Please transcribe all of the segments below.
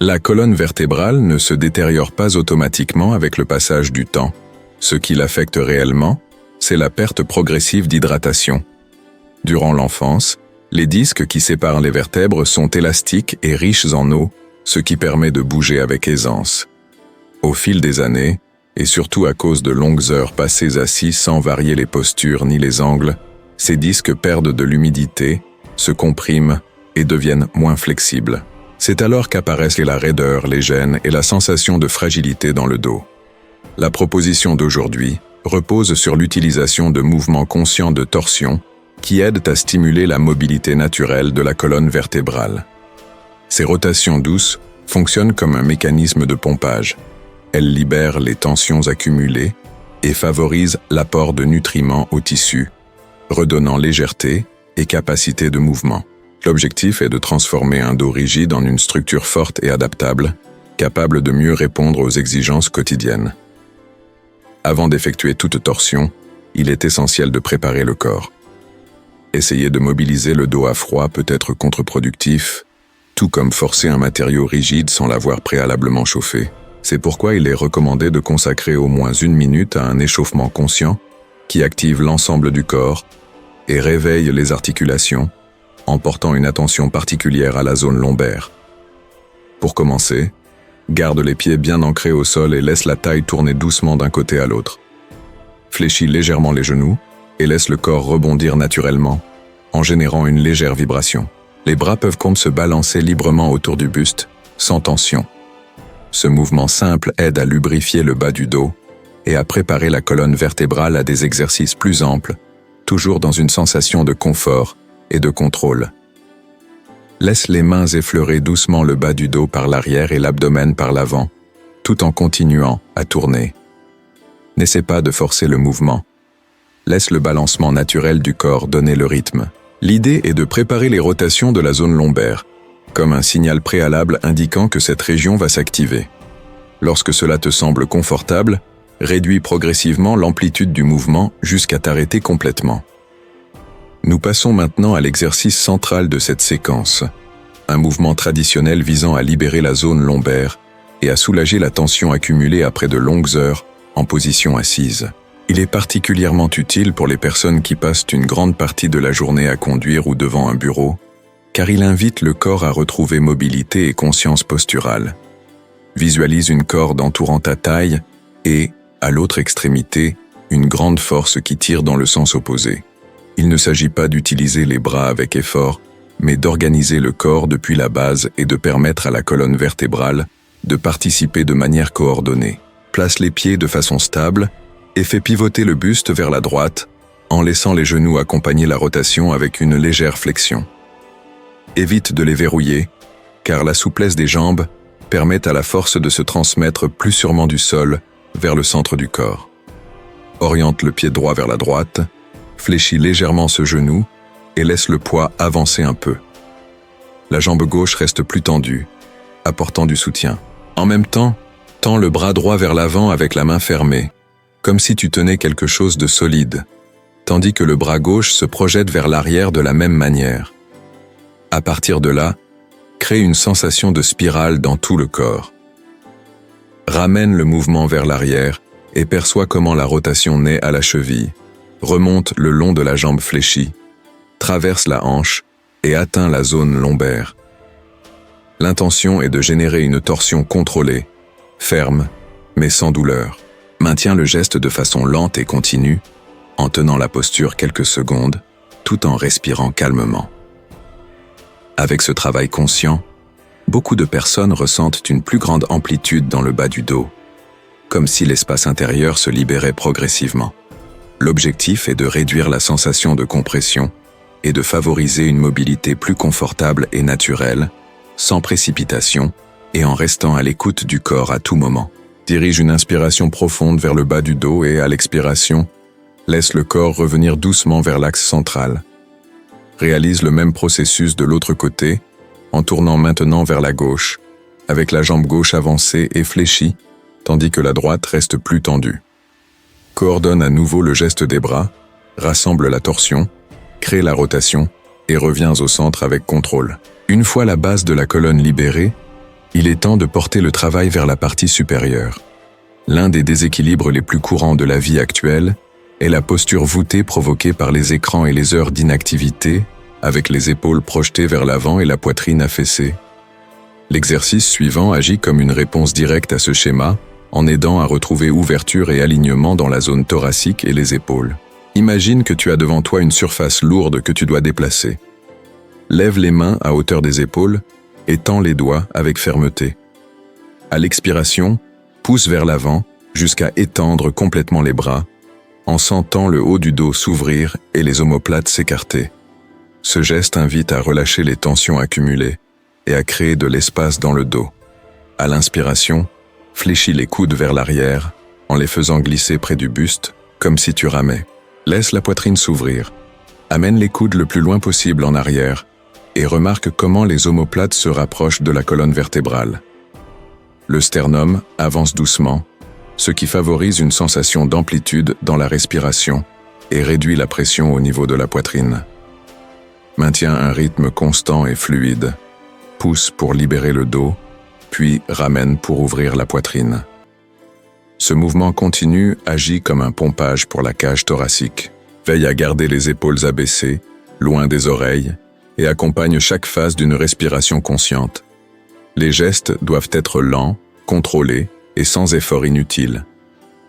La colonne vertébrale ne se détériore pas automatiquement avec le passage du temps. Ce qui l'affecte réellement, c'est la perte progressive d'hydratation. Durant l'enfance, les disques qui séparent les vertèbres sont élastiques et riches en eau, ce qui permet de bouger avec aisance. Au fil des années, et surtout à cause de longues heures passées assis sans varier les postures ni les angles, ces disques perdent de l'humidité, se compriment et deviennent moins flexibles. C'est alors qu'apparaissent la raideur, les gênes et la sensation de fragilité dans le dos. La proposition d'aujourd'hui repose sur l'utilisation de mouvements conscients de torsion qui aident à stimuler la mobilité naturelle de la colonne vertébrale. Ces rotations douces fonctionnent comme un mécanisme de pompage. Elles libèrent les tensions accumulées et favorisent l'apport de nutriments aux tissus, redonnant légèreté et capacité de mouvement. L'objectif est de transformer un dos rigide en une structure forte et adaptable, capable de mieux répondre aux exigences quotidiennes. Avant d'effectuer toute torsion, il est essentiel de préparer le corps. Essayer de mobiliser le dos à froid peut être contre-productif, tout comme forcer un matériau rigide sans l'avoir préalablement chauffé. C'est pourquoi il est recommandé de consacrer au moins 1 minute à un échauffement conscient qui active l'ensemble du corps et réveille les articulations, en portant une attention particulière à la zone lombaire. Pour commencer, garde les pieds bien ancrés au sol et laisse la taille tourner doucement d'un côté à l'autre. Fléchis légèrement les genoux et laisse le corps rebondir naturellement, en générant une légère vibration. Les bras peuvent comme se balancer librement autour du buste, sans tension. Ce mouvement simple aide à lubrifier le bas du dos et à préparer la colonne vertébrale à des exercices plus amples, toujours dans une sensation de confort et de contrôle. Laisse les mains effleurer doucement le bas du dos par l'arrière et l'abdomen par l'avant, tout en continuant à tourner. N'essaie pas de forcer le mouvement. Laisse le balancement naturel du corps donner le rythme. L'idée est de préparer les rotations de la zone lombaire, comme un signal préalable indiquant que cette région va s'activer. Lorsque cela te semble confortable, réduis progressivement l'amplitude du mouvement jusqu'à t'arrêter complètement. Nous passons maintenant à l'exercice central de cette séquence, un mouvement traditionnel visant à libérer la zone lombaire et à soulager la tension accumulée après de longues heures en position assise. Il est particulièrement utile pour les personnes qui passent une grande partie de la journée à conduire ou devant un bureau, car il invite le corps à retrouver mobilité et conscience posturale. Visualise une corde entourant ta taille et, à l'autre extrémité, une grande force qui tire dans le sens opposé. Il ne s'agit pas d'utiliser les bras avec effort, mais d'organiser le corps depuis la base et de permettre à la colonne vertébrale de participer de manière coordonnée. Place les pieds de façon stable et fais pivoter le buste vers la droite en laissant les genoux accompagner la rotation avec une légère flexion. Évite de les verrouiller, car la souplesse des jambes permet à la force de se transmettre plus sûrement du sol vers le centre du corps. Oriente le pied droit vers la droite, fléchis légèrement ce genou et laisse le poids avancer un peu. La jambe gauche reste plus tendue, apportant du soutien. En même temps, tends le bras droit vers l'avant avec la main fermée, comme si tu tenais quelque chose de solide, tandis que le bras gauche se projette vers l'arrière de la même manière. À partir de là, crée une sensation de spirale dans tout le corps. Ramène le mouvement vers l'arrière et perçois comment la rotation naît à la cheville, remonte le long de la jambe fléchie, traverse la hanche et atteint la zone lombaire. L'intention est de générer une torsion contrôlée, ferme, mais sans douleur. Maintiens le geste de façon lente et continue, en tenant la posture quelques secondes, tout en respirant calmement. Avec ce travail conscient, beaucoup de personnes ressentent une plus grande amplitude dans le bas du dos, comme si l'espace intérieur se libérait progressivement. L'objectif est de réduire la sensation de compression et de favoriser une mobilité plus confortable et naturelle, sans précipitation et en restant à l'écoute du corps à tout moment. Dirige une inspiration profonde vers le bas du dos et, à l'expiration, laisse le corps revenir doucement vers l'axe central. Réalise le même processus de l'autre côté, en tournant maintenant vers la gauche, avec la jambe gauche avancée et fléchie, tandis que la droite reste plus tendue. Coordonne à nouveau le geste des bras, rassemble la torsion, crée la rotation et reviens au centre avec contrôle. Une fois la base de la colonne libérée, Il est temps de porter le travail vers la partie supérieure. L'un des déséquilibres les plus courants de la vie actuelle est la posture voûtée provoquée par les écrans et les heures d'inactivité, avec les épaules projetées vers l'avant et la poitrine affaissée. L'exercice suivant agit comme une réponse directe à ce schéma, en aidant à retrouver ouverture et alignement dans la zone thoracique et les épaules. Imagine que tu as devant toi une surface lourde que tu dois déplacer. Lève les mains à hauteur des épaules et tends les doigts avec fermeté. À l'expiration, pousse vers l'avant jusqu'à étendre complètement les bras, en sentant le haut du dos s'ouvrir et les omoplates s'écarter. Ce geste invite à relâcher les tensions accumulées et à créer de l'espace dans le dos. À l'inspiration, fléchis les coudes vers l'arrière en les faisant glisser près du buste, comme si tu ramais. Laisse la poitrine s'ouvrir. Amène les coudes le plus loin possible en arrière et remarque comment les omoplates se rapprochent de la colonne vertébrale. Le sternum avance doucement, ce qui favorise une sensation d'amplitude dans la respiration et réduit la pression au niveau de la poitrine. Maintiens un rythme constant et fluide. Pousse pour libérer le dos, puis ramène pour ouvrir la poitrine. Ce mouvement continu agit comme un pompage pour la cage thoracique. Veille à garder les épaules abaissées, loin des oreilles, et accompagne chaque phase d'une respiration consciente. Les gestes doivent être lents, contrôlés et sans effort inutile.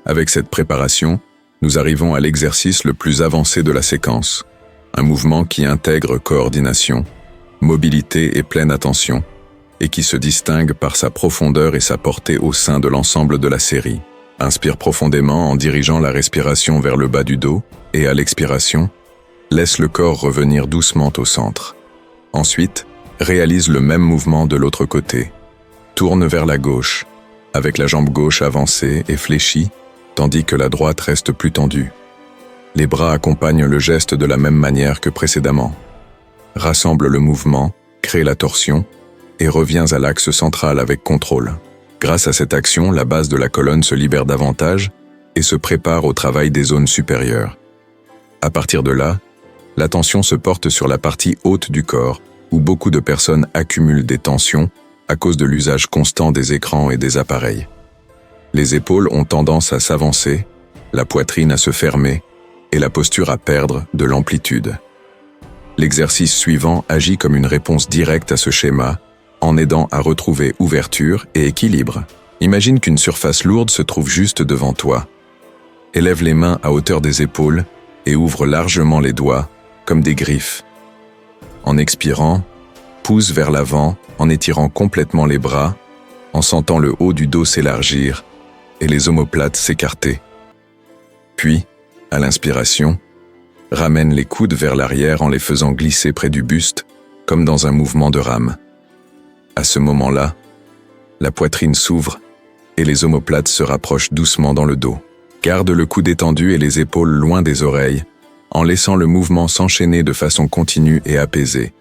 Avec cette préparation, nous arrivons à l'exercice le plus avancé de la séquence. Un mouvement qui intègre coordination, mobilité et pleine attention, et qui se distingue par sa profondeur et sa portée au sein de l'ensemble de la série. Inspire profondément en dirigeant la respiration vers le bas du dos, et à l'expiration, laisse le corps revenir doucement au centre. Ensuite, réalise le même mouvement de l'autre côté. Tourne vers la gauche, avec la jambe gauche avancée et fléchie, tandis que la droite reste plus tendue. Les bras accompagnent le geste de la même manière que précédemment. Rassemble le mouvement, crée la torsion, et reviens à l'axe central avec contrôle. Grâce à cette action, la base de la colonne se libère davantage et se prépare au travail des zones supérieures. À partir de là, l'attention se porte sur la partie haute du corps, où beaucoup de personnes accumulent des tensions à cause de l'usage constant des écrans et des appareils. Les épaules ont tendance à s'avancer, la poitrine à se fermer et la posture à perdre de l'amplitude. L'exercice suivant agit comme une réponse directe à ce schéma, en aidant à retrouver ouverture et équilibre. Imagine qu'une surface lourde se trouve juste devant toi. Élève les mains à hauteur des épaules et ouvre largement les doigts, comme des griffes. En expirant, pousse vers l'avant en étirant complètement les bras, en sentant le haut du dos s'élargir et les omoplates s'écarter. Puis, à l'inspiration, ramène les coudes vers l'arrière en les faisant glisser près du buste, comme dans un mouvement de rame. À ce moment-là, la poitrine s'ouvre et les omoplates se rapprochent doucement dans le dos. Garde le coude étendu et les épaules loin des oreilles, en laissant le mouvement s'enchaîner de façon continue et apaisée.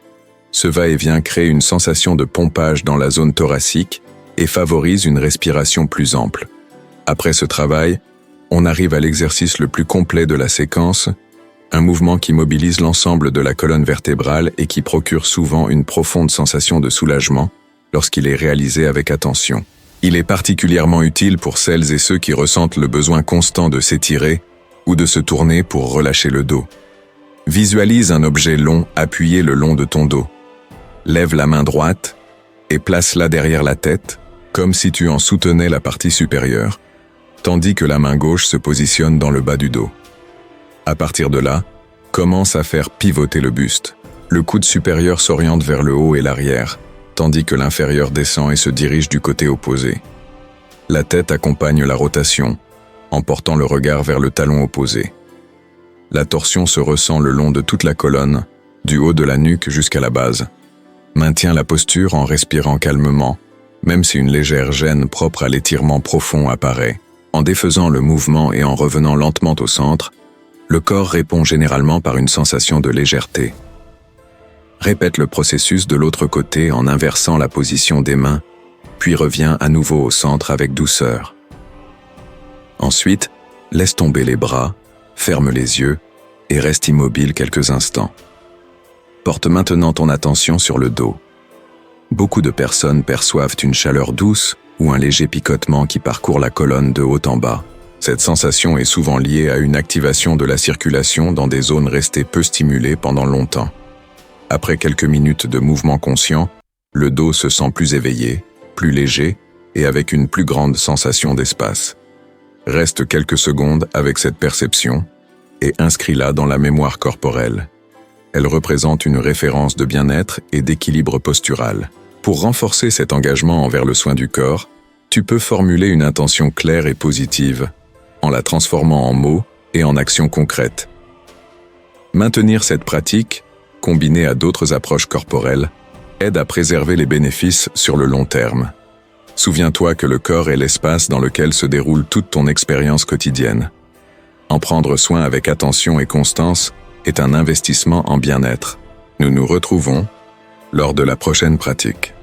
Ce va-et-vient crée une sensation de pompage dans la zone thoracique et favorise une respiration plus ample. Après ce travail, on arrive à l'exercice le plus complet de la séquence, un mouvement qui mobilise l'ensemble de la colonne vertébrale et qui procure souvent une profonde sensation de soulagement lorsqu'il est réalisé avec attention. Il est particulièrement utile pour celles et ceux qui ressentent le besoin constant de s'étirer ou de se tourner pour relâcher le dos. Visualise un objet long appuyé le long de ton dos. Lève la main droite et place-la derrière la tête, comme si tu en soutenais la partie supérieure, tandis que la main gauche se positionne dans le bas du dos. À partir de là, commence à faire pivoter le buste. Le coude supérieur s'oriente vers le haut et l'arrière, tandis que l'inférieur descend et se dirige du côté opposé. La tête accompagne la rotation, en portant le regard vers le talon opposé. La torsion se ressent le long de toute la colonne, du haut de la nuque jusqu'à la base. Maintiens la posture en respirant calmement, même si une légère gêne propre à l'étirement profond apparaît. En défaisant le mouvement et en revenant lentement au centre, le corps répond généralement par une sensation de légèreté. Répète le processus de l'autre côté en inversant la position des mains, puis reviens à nouveau au centre avec douceur. Ensuite, laisse tomber les bras, ferme les yeux et reste immobile quelques instants. Porte maintenant ton attention sur le dos. Beaucoup de personnes perçoivent une chaleur douce ou un léger picotement qui parcourt la colonne de haut en bas. Cette sensation est souvent liée à une activation de la circulation dans des zones restées peu stimulées pendant longtemps. Après quelques minutes de mouvement conscient, le dos se sent plus éveillé, plus léger et avec une plus grande sensation d'espace. Reste quelques secondes avec cette perception et inscris-la dans la mémoire corporelle. Elle représente une référence de bien-être et d'équilibre postural. Pour renforcer cet engagement envers le soin du corps, tu peux formuler une intention claire et positive, en la transformant en mots et en actions concrètes. Maintenir cette pratique, combinée à d'autres approches corporelles, aide à préserver les bénéfices sur le long terme. Souviens-toi que le corps est l'espace dans lequel se déroule toute ton expérience quotidienne. En prendre soin avec attention et constance est un investissement en bien-être. Nous nous retrouvons lors de la prochaine pratique.